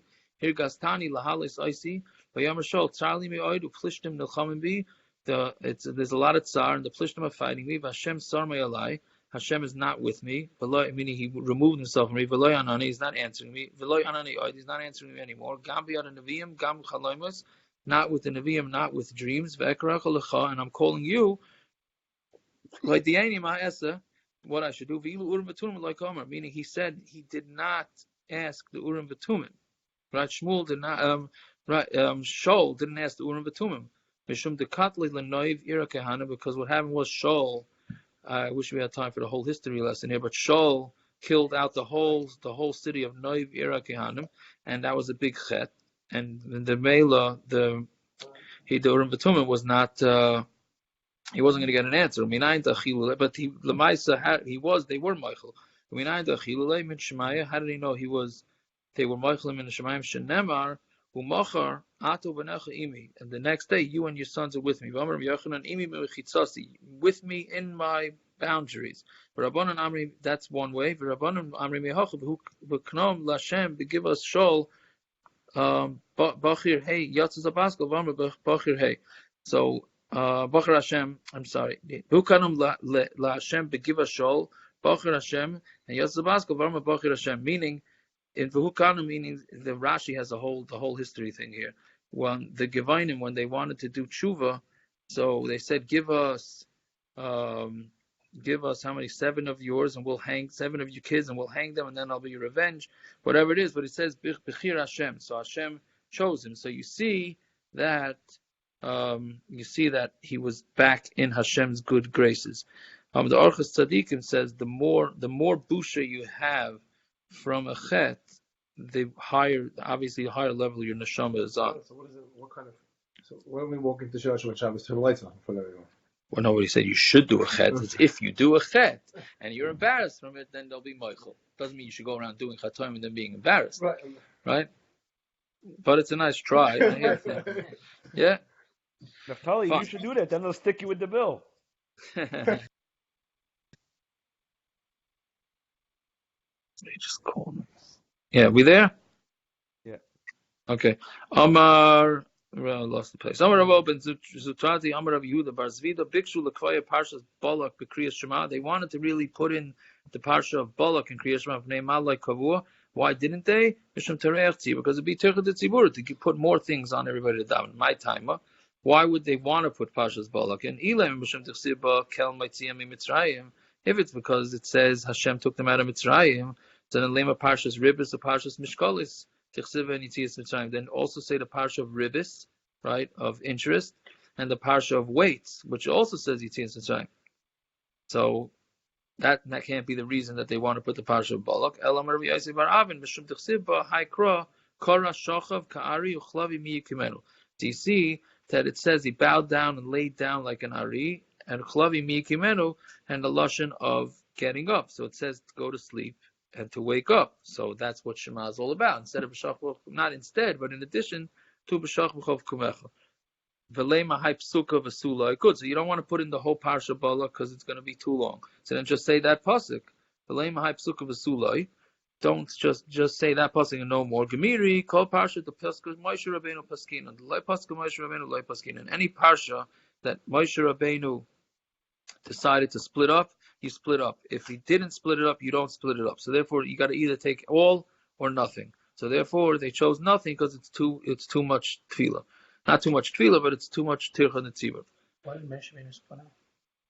gastani lahalis oisi v'yomer shol tzarli me'oid u'plishtim nilchamim bi. There's a lot of tsar, and the plishtim are fighting me. Hashem sarmei alai. Hashem is not with me. Meaning he removed himself from me. V'loy anani, he's not answering me. V'loy anani oid, he's not answering me anymore. Gam b'yad neviim, gam chaloimus, not with the neviim, not with dreams. V'ekrach lecha, and I'm calling you. Like the Aini Ma'esa, what I should do. V'ilu urim v'tumim like Omer, meaning he said he did not ask the urim v'tumim. Right? Shmuel did not. Shol didn't ask the urim v'tumim. Mishum dekatli l'noiv ira kohanim, because what happened was Shol. I wish we had time for the whole history lesson here, but Shol killed out the whole city of Noiv ira kohanim, and that was a big chet. And the Mela, the urim v'tumim was not. He wasn't going to get an answer. But he lemaisa he was. They were Michael. How did he know he was? They were Michael in the Shemayim shenemar. And the next day, you and your sons are with me. With me in my boundaries. That's one way. Give us shol. So Bachar Hashem, I'm sorry. Hukanum la Hashem begiv shol Bachar Hashem and Yatzabasko Varma Bachar Hashem, meaning in V'hukanum, meaning the Rashi has the whole history thing here. When the Gevinim, when they wanted to do tshuva, so they said, give us how many, 7 of yours, and we'll hang 7 of your kids, and we'll hang them, and then I'll be your revenge, whatever it is. But it says Bechir Hashem, so Hashem chose him. So you see that he was back in Hashem's good graces. The Orchos Tzadikim says the more busha you have from a chet, the higher level your neshama is on. So what is it? What kind of? So when we walk into church on Shabbos, turn the lights on for everyone. Well, nobody said you should do a chet. It's if you do a chet and you're embarrassed from it, then there'll be Michael. Doesn't mean you should go around doing chatoim and then being embarrassed. Right? But it's a nice try. Yeah. Naftali, you should do that. Then they'll stick you with the bill. They just call me. Yeah, we there? Yeah. Okay. Amar, I lost the place. Amar Rav Ben Zutrati, Amar Rav Yehuda Bar Zvida, Bikshu L'Kvaya Parsha of Balak Krias shema. They wanted to really put in the Parsha of Balak and krias shema of Ne'emal like Kavua. Why didn't they? Because it'd be Terchet Tzibur to put more things on everybody to daven. My timer. Why would they want to put Parshas Balak? And if it's because it says Hashem took them out of Mitzrayim, then the Lema Parshas Ribis, the Parshas Mishkolis, then also say the Parsha of Ribis, right, of interest, and the Parsha of weights, which also says Yitzias Mitzrayim. So that can't be the reason that they want to put the Parsha of Balak. Do you see that it says he bowed down and laid down like an ari, and chlavi miyikimenu, and the lashon of getting up. So it says to go to sleep and to wake up. So that's what Shema is all about. Instead of not instead, but in addition to b'shach b'chov kumecha. V'lema hay psuka v'sulai. Good. So you don't want to put in the whole parsha Balak because it's going to be too long. So then just say that pasuk. V'lema hay psuka v'sulai. Don't just say that pasuk and no more. Gemiri kol parsha the pasuk Moshe Rabbeinu paskin and the pasuk Moshe Rabbeinu loy paskin. And any parsha that Moshe Rabbeinu decided to split up, you split up. If he didn't split it up, you don't split it up. So therefore, you got to either take all or nothing. So therefore, they chose nothing because it's too much tefillah. Not too much tefillah, but it's too much tircha netzibah. Why did Moshe Rabbeinu split up?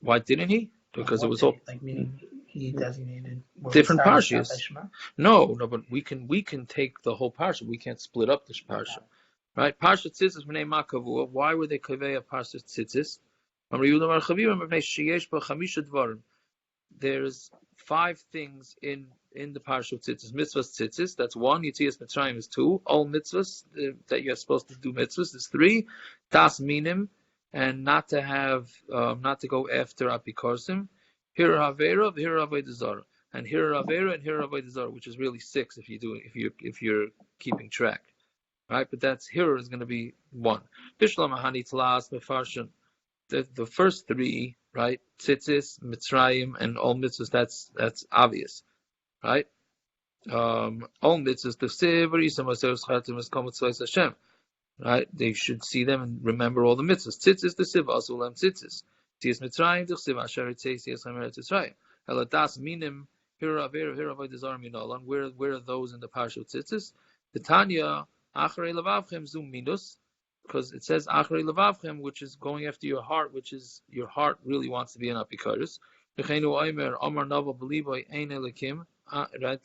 Why didn't he? Because it was all meaning he designated different parshas. No, but we can take the whole parsha. We can't split up this parsha, right? Parsha tzitzis b'nei makavua. Why were they kavei parsha tzitzis? There's 5 things in the parsha of tzitzis. Mitzvahs tzitzis. That's 1. Yitzias Mitzrayim is 2. All mitzvahs that you're supposed to do mitzvahs is 3. Das minim, and not to go after apikorsim. Here aveira, here avodah zarah, and here aveira, and here avodah zarah, which is really 6 if you're keeping track, right? But that's here is going to be 1. Bishlam ahani tlas mefarshin. The first 3, right? Tzitzis, Mitzrayim, and all mitzvahs. That's obvious, right? All mitzvahs the sivri, some aseres chatim is komet sois Hashem, right? They should see them and remember all the mitzvahs. Tzitzis the siv asulam tzitzis. Tzitzis Mitzrayim the siv asher tzitzis yeshamer Israel. Eladas minim here aveira here avodah zarah minalan. Where are those in the Parsha of Tzitzis? The Tanya achrei levavchem zum minus. Because it says achrei levavchem, which is going after your heart, which is your heart really wants to be an apikorsim. Right?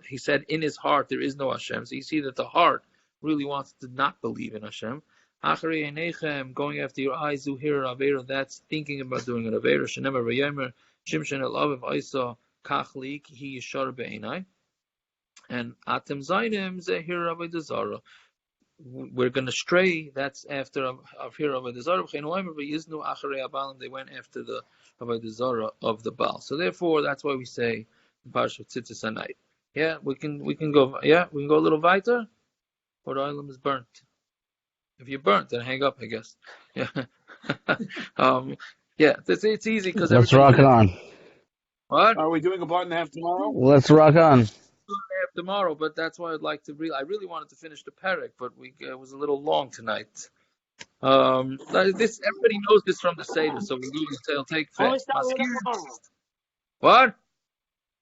He said in his heart there is no Hashem. So you see that the heart really wants to not believe in Hashem. Achrei einechem, going after your eyes, zuhir aveira, that's thinking about doing an aveira. Shenemar ויאמר shimshen el aviv isa kachlik he yishar be'enai. And atem zaynim zehir avodah zarah. We're going to stray. That's after of here avodah zarah. They went after the avodah zarah of the Baal. So therefore, that's why we say the Parsha of Tzitzis at night. Yeah, we can go. Yeah, we can go a little weiter. Or the oil is burnt. If you're burnt, then hang up, I guess. Yeah, yeah. It's easy because let's rock it on. What are we doing? A bar and a half tomorrow? Let's rock on. Tomorrow, but that's why I'd like to I really wanted to finish the parak, but it was a little long tonight. This everybody knows this from the Seder, so we'll take fast. What?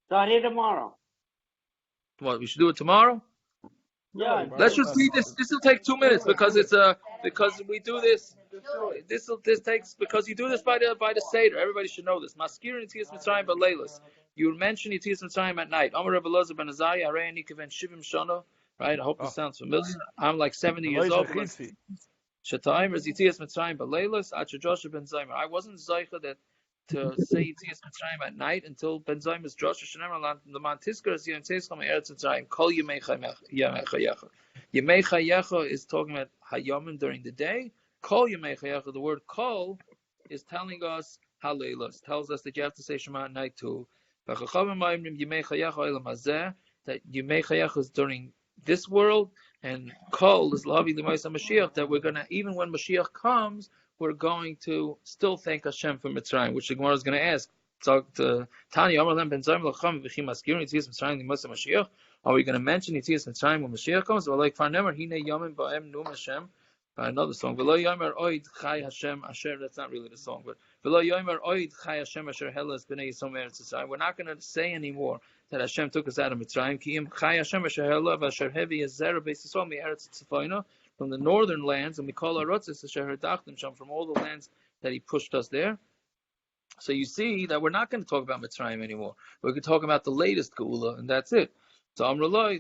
Start here tomorrow. What? We should do it tomorrow? Yeah. Let's just read this. This will take 2 minutes because because we do this. This takes because you do this by the Seder. Everybody should know this. Maskir and Yitzias Mitzrayim b'leilos. You mention Yitzias Mitzrayim at night. Amar Rav Elazar ben Azariah, Arei ani kiven shivim shana. Right? I hope this sounds familiar. I'm like 70 years old. Shatayim is Yitzias Mitzrayim b'leilos. Acha Joshua ben Zaymer. I wasn't zeicha that to say Yitzias Mitzrayim at night until Ben Zaymer's Joshua Shenemar the Mantiskar is Yom Teischam Eretz Mitzrayim. Kol Yemei Chayecha. Yemei Chayecha is talking about Hayomim during the day. Kol Yemei Chayecha. The word Kol is telling us Haleilos. Tells us that you have to say Shema at night too. That Yemei Chayecha is during this world, and Kol is Lahavi L'Maisa Mashiach. That we're gonna, even when Mashiach comes, we're going to still thank Hashem for Mitzrayim, which the Gemara is going to ask. Tanya Amar Lem Ben Zayim L'Cham V'Chi Maskirin Yitzias Mitzrayim L'Maisa Mashiach. Are we going to mention Yitzias Mitzrayim when Mashiach comes? Or like Farnemer Hine Yomim Ba'em Num Hashem. Another song. V'lo Yomer Oid Chai Hashem Asher. That's not really the song, but V'lo Yomer Oid Chai Hashem Asher Helas B'nei Yisrael Eretz Yisrael. We're not going to say anymore that Hashem took us out of Mitzrayim. Ki Im Chai Hashem Asher Helas Asher Hevi Yezer Beis Yisrael Me'eretz Tzifayna. From the northern lands, and we call Arotzis Asher Herdachtim Sham, from all the lands that He pushed us there. So you see that we're not going to talk about Mitzrayim anymore. We're going to talk about the latest Geula, and that's it. So Amrullah,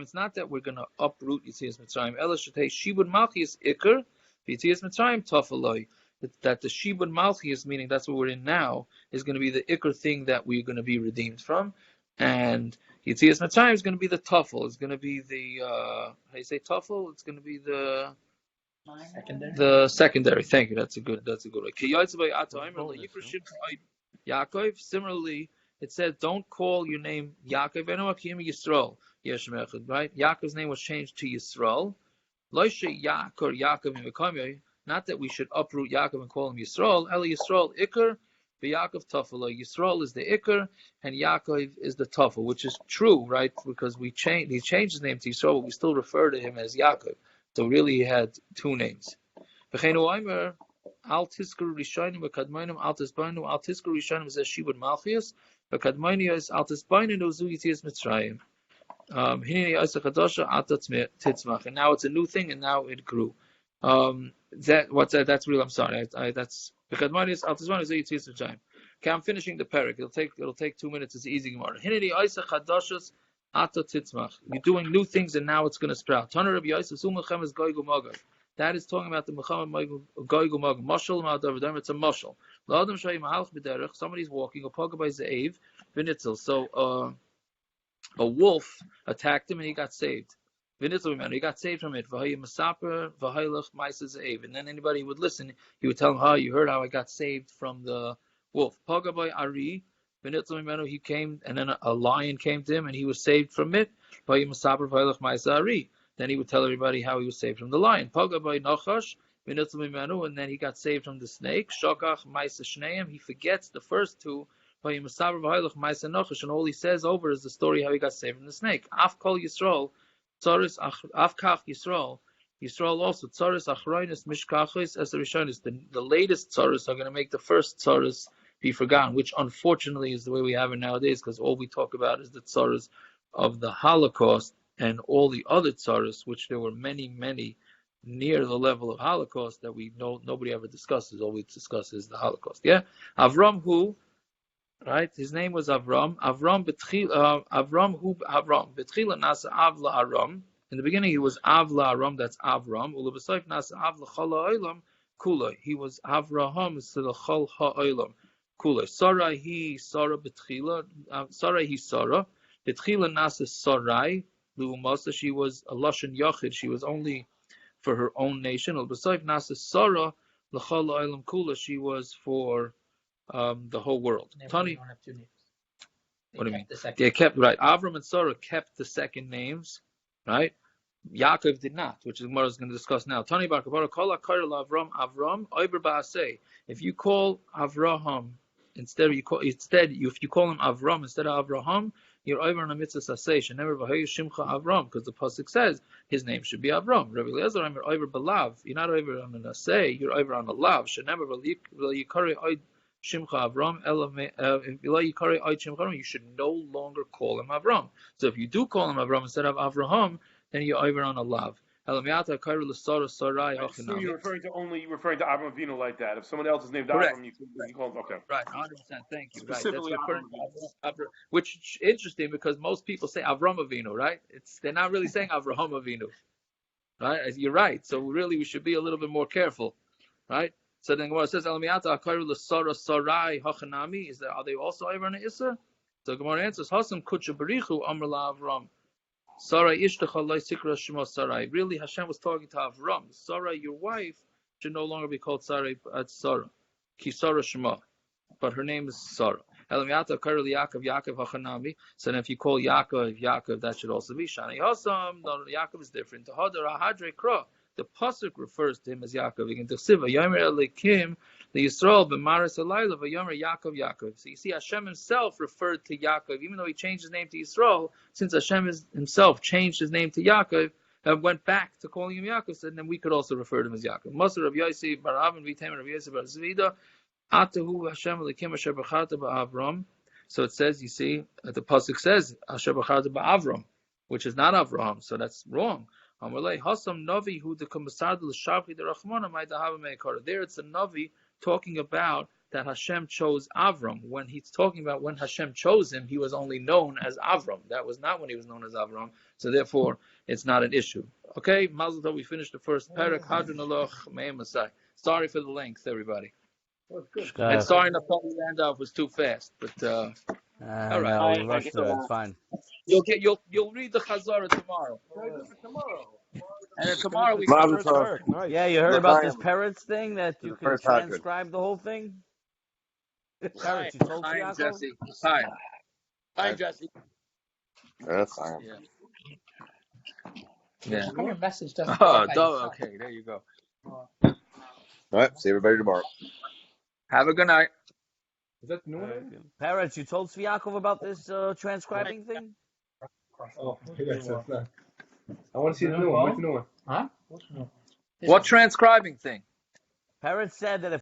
it's not that we're going to uproot Yitzias Mitzrayim. Ela Shetei Shibud Malchus Iker, Yitzias Mitzrayim Tafaloi. That the Shibud Malchus, meaning that's what we're in now, is going to be the Iker thing that we're going to be redeemed from, and Yitzias Mitzrayim is going to be the Tafel. It's going to be the how do you say Tafel? It's going to be the secondary. Thank you. That's a good one. Yaakov. Similarly, it says, don't call your name Yaakov. Right? Yaakov's name was changed to Yisrael. Not that we should uproot Yaakov and call him Yisrael. Ela Yisrael Iker, Yaakov Tafel. Yisrael is the Iker, and Yaakov is the Tafel, which is true, right? Because he changed his name to Yisrael, but we still refer to him as Yaakov. So really, he had 2 names. Al tiskuru rishonim v'kadmonim al tisbainu al tiskuru rishonim is shibud malchias v'kadmonim is al tisbainu zu yitzias Mitzrayim. Hinei isa chadosha atat titzmach, and now it's a new thing, and now it grew. That's real. I'm sorry. That's v'kadmonim is al tisbainu zu yitzias Mitzrayim. Okay, I'm finishing the parak. It'll take 2 minutes. It's easy Gemara. Hinei isa chadoshas atat titzmach. You're doing new things, and now it's going to sprout. Taner Rabbi Yosef Sumachem is goy gumagah. That is talking about the Muhammad Goy Gumag Mashal Ma'adav. It's a mashal. L'adam Shay Mahalch B'derech. Somebody's walking. A Poga by Ze'ev V'nitzel. So a wolf attacked him and he got saved. V'nitzel, remember, he got saved from it. V'hay Masaper V'haylach Ma'isa Ze'ev. And then anybody would listen, he would tell him, you heard how I got saved from the wolf. Pagabai Ari, he came, and then a lion came to him, and he was saved from it. Then he would tell everybody how he was saved from the lion. Pagabai Nachash, and then he got saved from the snake. Shokach Maisa Shneim, he forgets the first two. And all he says over is the story how he got saved from the snake. Afkol Yisrael, Afkach Yisrael. Yisrael also tzaris achronis mishkachis esrei. The latest tzaris are going to make the first tzaris be forgotten, which unfortunately is the way we have it nowadays, because all we talk about is the tzaris of the Holocaust, and all the other tzaris, which there were many, many near the level of Holocaust that we know nobody ever discusses. All we discuss is the Holocaust. Yeah, Avram who, right? His name was Avram. Avram betchila nasa avla Aram. In the beginning, he was Avla Aram, that's Avram. Ulubasayf Nasa Avla Chala Olam Kula. He was Avraham instead of Chal HaOlam Kula. Sarai he Sarah Betchila. Sarai he Sarah. Betchila Nasa Sarai. Luumasa, she was a Lashon Yachid. She was only for her own nation. Ulubasayf Nasa Sarah L'Chal HaOlam Kula. She was for the whole world. Tani. Don't have two names. What do you mean? They kept, right. Avram and Sarah kept the second names. Right? Yaakov did not, which is Gemara is going to discuss now. Tani bar Kapara, call Avram, over ba'aseh. If you call Avraham if you call him Avram instead of Avraham, you're over on a mitzvah aseh. Shenever v'hayu shimcha Avram, because the pasuk says his name should be Avram. Rabbi Eliezer, you're over belav. You're not over on an aseh. You're over on a lav. Shenever v'yikari oid shimcha Avram. You should no longer call him Avram. So if you do call him Avram instead of Avraham, then you're over on a lav. You're referring to Avram Avinu like that. If someone else is named Avram, you call him. Okay. Right, 100%. Thank you. Right. That's referring to Avram, which is interesting because most people say Avram Avinu, right? They're not really saying Avraham Avinu, right? You're right. So really, we should be a little bit more careful, right? So then Gemara says, are they also over on the Issa? So Gemara answers, Hasam Kucha Barichu Amr La Avram. Sarai Ishtacha Lai Sikra Shema Sarai. Really, Hashem was talking to Avram. Sarai, your wife, should no longer be called Sarai at Sarah. Ki Sarah Shema. But her name is Sarah. Elamiyata Karli Yaakov Yaakov Hachanami. So then if you call Yaakov, that should also be Shani Hasam. No, Yaakov is different. The Hadre Kra. The pasuk refers to him as Yaakov. In the Siva, Yomi Berachos, the Yisrael b'maris alayla v'yomer Yaakov. So you see, Hashem himself referred to Yaakov, even though he changed his name to Yisrael. Since Hashem himself changed his name to Yaakov, went back to calling him Yaakov, so then we could also refer to him as Yaakov. Masur Rav Yossi bar Avin v'Tamer Rav Yossi bar Zvida Atahu Hashem Elokim Asher B'charta ba'Avram. So it says, you see, the pasuk says Asher B'charta ba'Avram, which is not Avraham, so that's wrong. There it's a Navi talking about that Hashem chose Avram. When he's talking about when Hashem chose him, he was only known as Avram. That was not when he was known as Avram. So therefore, it's not an issue. Okay, Mazel Tov, we finished the first parak. Sorry for the length, everybody. And sorry the Randolph was too fast, but all right. No, rushed through it. It's fine. You'll read the Chazara tomorrow. And then tomorrow we can nice. Yeah, you heard about this parrots thing that you can transcribe the whole thing? Parrots, you told Hi, Jesse. Hi. Hi, Jesse. That's fine. Yeah. Your message doesn't. Okay, there you go. All right, see everybody tomorrow. Have a good night. Is that new one? Parrots, you told Sviakov about this transcribing thing? Oh, that's not. I want to see the new one. What's the new one? Huh? What transcribing thing? Parrots said that if